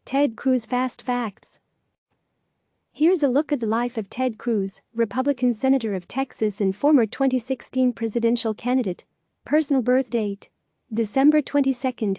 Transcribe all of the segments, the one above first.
Ted Cruz Fast Facts. Here's a look at the life of Ted Cruz, Republican Senator of Texas and former 2016 presidential candidate. Personal birth date: December 22,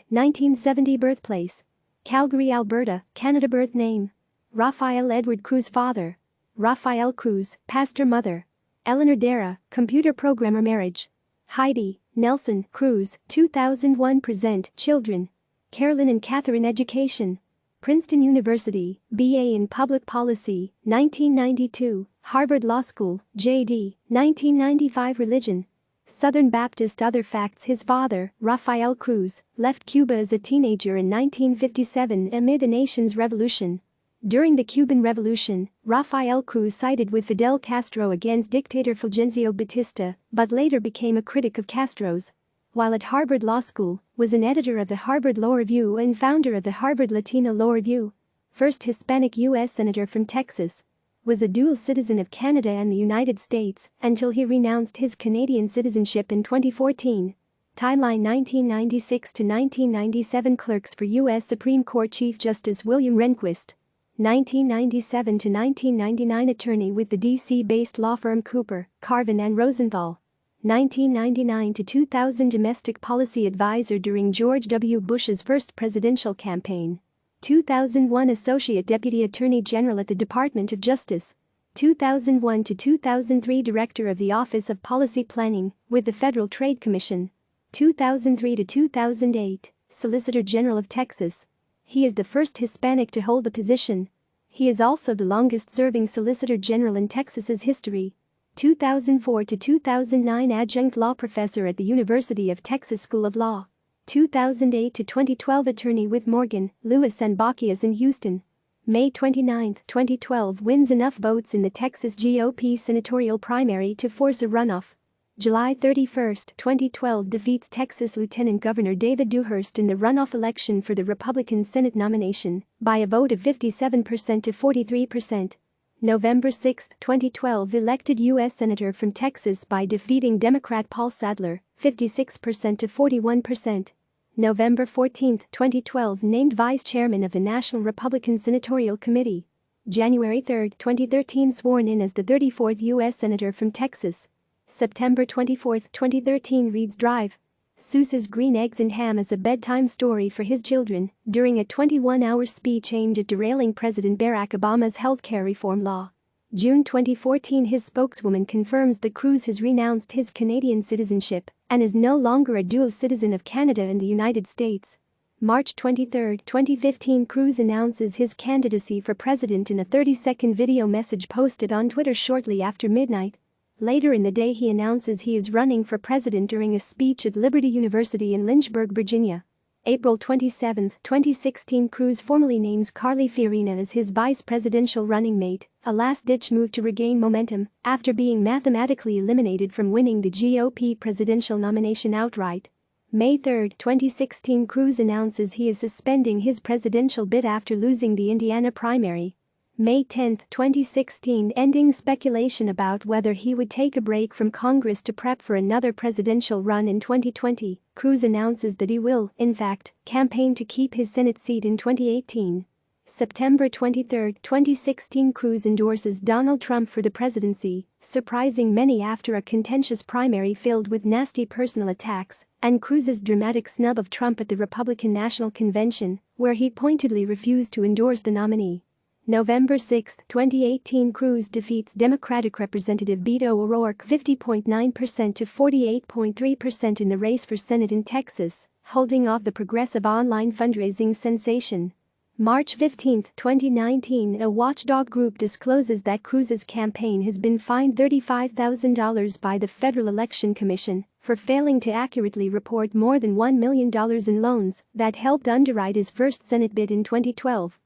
1970. Birthplace: Calgary, Alberta, Canada. Birth name: Rafael Edward Cruz. Father: Rafael Cruz, pastor. Mother: Eleanor Darragh, computer programmer. Marriage: Heidi, Nelson Cruz, 2001. Present: children: Carolyn and Catherine. Education: Princeton University, B.A. in Public Policy, 1992, Harvard Law School, J.D., 1995. Religion: Southern Baptist. Other facts: his father, Rafael Cruz, left Cuba as a teenager in 1957 amid the nation's revolution. During the Cuban Revolution, Rafael Cruz sided with Fidel Castro against dictator Fulgencio Batista, but later became a critic of Castro's. While at Harvard Law School, was an editor of the Harvard Law Review and founder of the Harvard Latino Law Review. First Hispanic U.S. Senator from Texas. Was a dual citizen of Canada and the United States until he renounced his Canadian citizenship in 2014. Timeline: 1996 to 1997. Clerks for U.S. Supreme Court Chief Justice William Rehnquist. 1997 to 1999. Attorney with the D.C.-based law firm Cooper, Carvin and Rosenthal. 1999 to 2000. Domestic policy advisor during George W. Bush's first presidential campaign. 2001. Associate Deputy Attorney General at the Department of Justice. 2001 to 2003. Director of the Office of Policy Planning with the Federal Trade Commission. 2003 to 2008. Solicitor General of Texas. He is the first Hispanic to hold the position. He is also the longest-serving Solicitor General in Texas's history. 2004 to 2009. Adjunct law professor at the University of Texas School of Law. 2008 to 2012. Attorney with Morgan, Lewis and Bockius in Houston. May 29, 2012. Wins enough votes in the Texas GOP senatorial primary to force a runoff. July 31, 2012. Defeats Texas Lieutenant Governor David Dewhurst in the runoff election for the Republican Senate nomination by a vote of 57% to 43%. November 6, 2012. Elected U.S. Senator from Texas by defeating Democrat Paul Sadler, 56% to 41%. November 14, 2012. Named Vice Chairman of the National Republican Senatorial Committee. January 3, 2013. Sworn in as the 34th U.S. Senator from Texas. September 24, 2013. Reads Drive. Seuss's Green Eggs and Ham as a bedtime story for his children during a 21-hour speech aimed at derailing President Barack Obama's healthcare reform law. June 2014. His spokeswoman confirms that Cruz has renounced his Canadian citizenship and is no longer a dual citizen of Canada and the United States. March 23, 2015. Cruz announces his candidacy for president in a 30-second video message posted on Twitter shortly after midnight. Later in the day he announces he is running for president during a speech at Liberty University in Lynchburg, Virginia. April 27, 2016. Cruz formally names Carly Fiorina as his vice presidential running mate, a last-ditch move to regain momentum after being mathematically eliminated from winning the GOP presidential nomination outright. May 3, 2016. Cruz announces he is suspending his presidential bid after losing the Indiana primary. May 10, 2016. Ending speculation about whether he would take a break from Congress to prep for another presidential run in 2020, Cruz announces that he will, in fact, campaign to keep his Senate seat in 2018. September 23, 2016. Cruz endorses Donald Trump for the presidency, surprising many after a contentious primary filled with nasty personal attacks, and Cruz's dramatic snub of Trump at the Republican National Convention, where he pointedly refused to endorse the nominee. November 6, 2018. Cruz defeats Democratic Representative Beto O'Rourke 50.9% to 48.3% in the race for Senate in Texas, holding off the progressive online fundraising sensation. March 15, 2019. A watchdog group discloses that Cruz's campaign has been fined $35,000 by the Federal Election Commission for failing to accurately report more than $1 million in loans that helped underwrite his first Senate bid in 2012.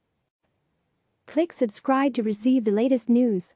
Click subscribe to receive the latest news.